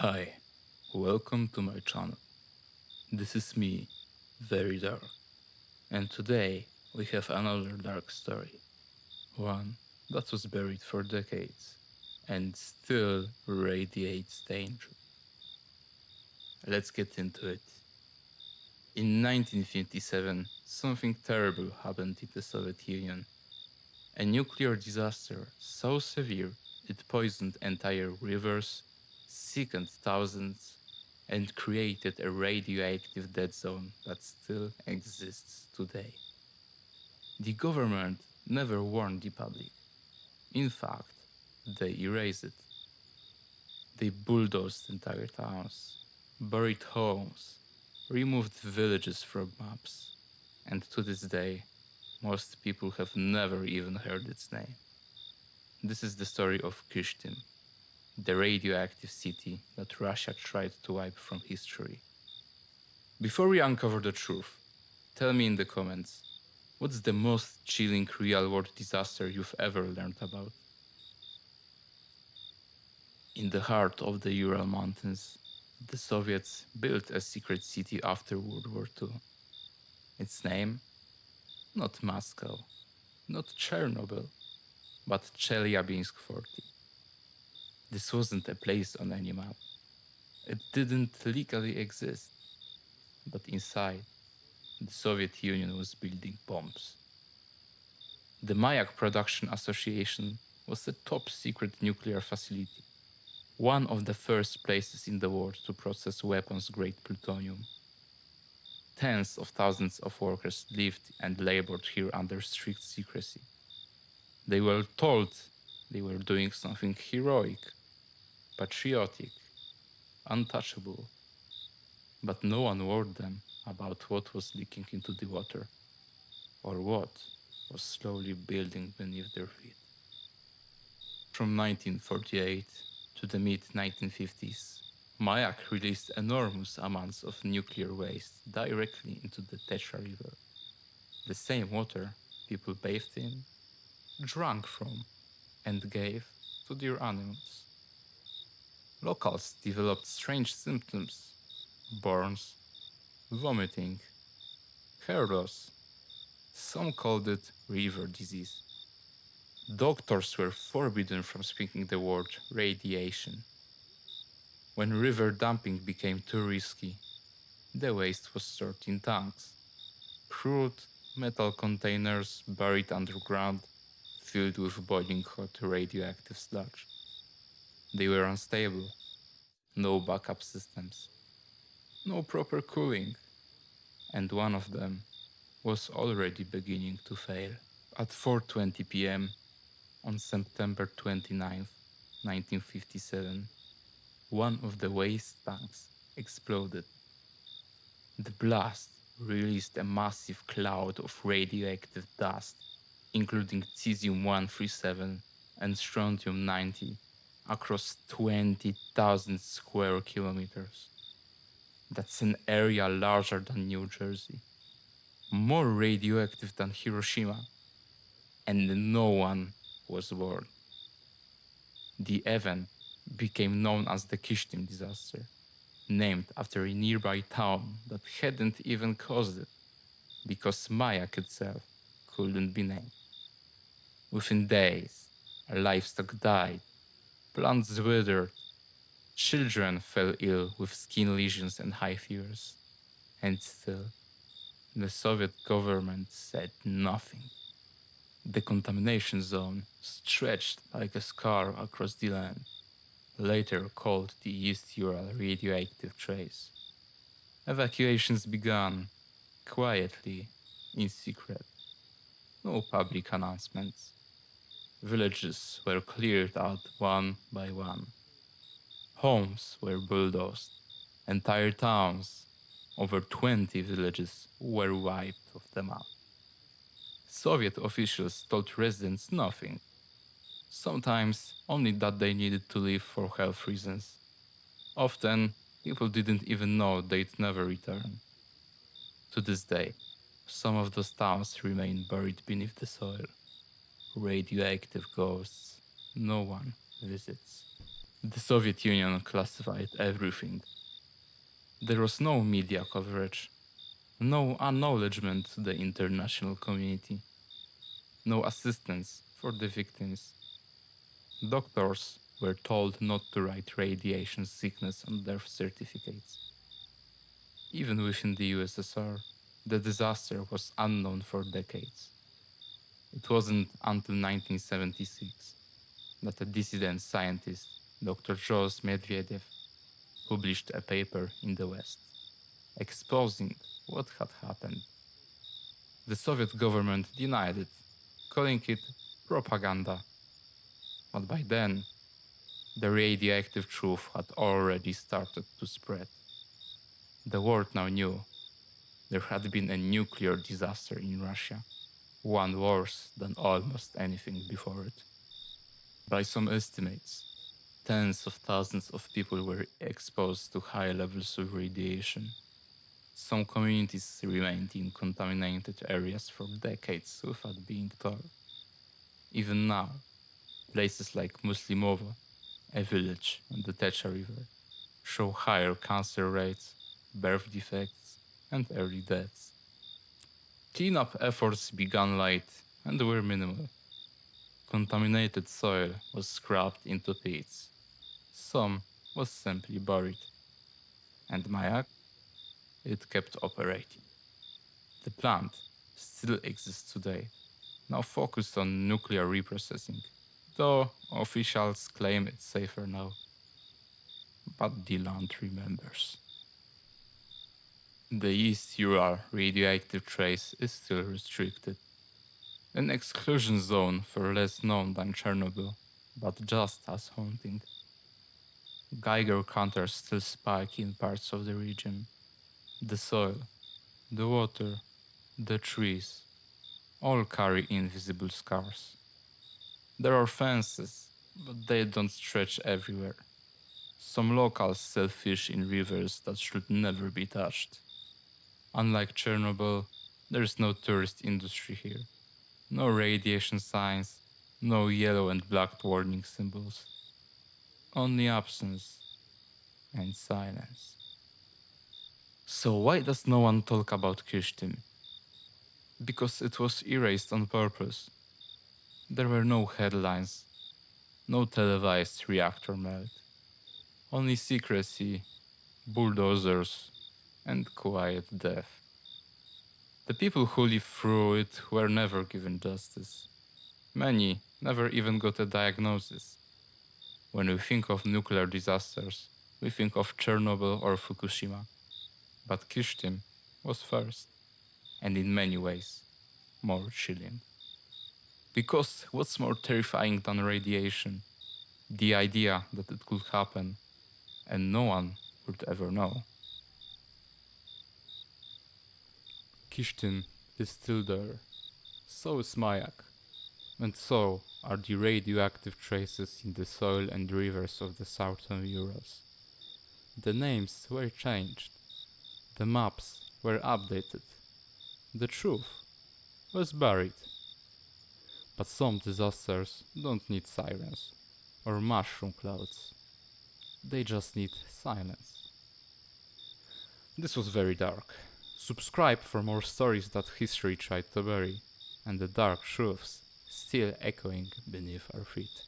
Hi, welcome to my channel. This is me, Very Dark, and today we have another dark story. One that was buried for decades and still radiates danger. Let's get into it. In 1957, something terrible happened in the Soviet Union. A nuclear disaster so severe it poisoned entire rivers, sickened thousands, and created a radioactive dead zone that still exists today. The government never warned the public. In fact, they erased it. They bulldozed entire towns, buried homes, removed villages from maps, and to this day, most people have never even heard its name. This is the story of Kishtim, the radioactive city that Russia tried to wipe from history. Before we uncover the truth, tell me in the comments, what's the most chilling real world disaster you've ever learned about? In the heart of the Ural Mountains, the Soviets built a secret city after World War II. Its name? Not Moscow, not Chernobyl, but Chelyabinsk 40. This wasn't a place on any map. It didn't legally exist, but inside, the Soviet Union was building bombs. The Mayak Production Association was a top secret nuclear facility, one of the first places in the world to process weapons grade plutonium. Tens of thousands of workers lived and labored here under strict secrecy. They were told they were doing something heroic, patriotic, untouchable, but no one warned them about what was leaking into the water, or what was slowly building beneath their feet. From 1948 to the mid 1950s, Mayak released enormous amounts of nuclear waste directly into the Tetra River, the same water people bathed in, drank from, and gave to their animals. Locals developed strange symptoms: burns, vomiting, hair loss. Some called it river disease. Doctors were forbidden from speaking the word radiation. When river dumping became too risky, the waste was stored in tanks, crude metal containers buried underground, filled with boiling hot radioactive sludge. They were unstable, no backup systems, no proper cooling, and one of them was already beginning to fail. At 4:20 p.m. on September 29, 1957, one of the waste tanks exploded. The blast released a massive cloud of radioactive dust, including cesium-137 and strontium-90, across 20,000 square kilometers. That's an area larger than New Jersey, more radioactive than Hiroshima, and no one was born. The event became known as the Kishtim disaster, named after a nearby town that hadn't even caused it, because Mayak itself couldn't be named. Within days, livestock died, plants withered, children fell ill with skin lesions and high fevers, and still, the Soviet government said nothing. The contamination zone stretched like a scar across the land, later called the East Ural Radioactive Trace. Evacuations began, quietly, in secret. No public announcements. Villages were cleared out one by one. Homes were bulldozed. Entire towns, over 20 villages, were wiped off the map. Soviet officials told residents nothing. Sometimes only that they needed to leave for health reasons. Often, people didn't even know they'd never return. To this day, some of those towns remain buried beneath the soil. Radioactive ghosts no one visits. The Soviet Union classified everything. There was no media coverage, no acknowledgement to the international community, no assistance for the victims. Doctors were told not to write radiation sickness on their certificates. Even within the USSR, the disaster was unknown for decades. It wasn't until 1976 that a dissident scientist, Dr. Jos Medvedev, published a paper in the West, exposing what had happened. The Soviet government denied it, calling it propaganda. But by then, the radioactive truth had already started to spread. The world now knew there had been a nuclear disaster in Russia, one worse than almost anything before it. By some estimates, tens of thousands of people were exposed to high levels of radiation. Some communities remained in contaminated areas for decades without being told. Even now, places like Muslimovo, a village on the Techa River, show higher cancer rates, birth defects, and early deaths. Cleanup efforts began late and were minimal. Contaminated soil was scrapped into pits. Some was simply buried. And Mayak, it kept operating. The plant still exists today, now focused on nuclear reprocessing, though officials claim it's safer now. But the land remembers. The East Ural radioactive trace is still restricted, an exclusion zone for less known than Chernobyl, but just as haunting. Geiger counters still spike in parts of the region. The soil, the water, the trees, all carry invisible scars. There are fences, but they don't stretch everywhere. Some locals still fish in rivers that should never be touched. Unlike Chernobyl, there is no tourist industry here. No radiation signs, no yellow and black warning symbols. Only absence and silence. So why does no one talk about Kishtim? Because it was erased on purpose. There were no headlines, no televised reactor melt. Only secrecy, bulldozers, and quiet death. The people who lived through it were never given justice. Many never even got a diagnosis. When we think of nuclear disasters, we think of Chernobyl or Fukushima. But Kishtim was first, and in many ways, more chilling. Because what's more terrifying than radiation? The idea that it could happen, and no one would ever know. Kishtim is still there. So is Mayak. And so are the radioactive traces in the soil and rivers of the southern Urals. The names were changed. The maps were updated. The truth was buried. But some disasters don't need sirens or mushroom clouds. They just need silence. This was very dark. Subscribe for more stories that history tried to bury, and the dark truths still echoing beneath our feet.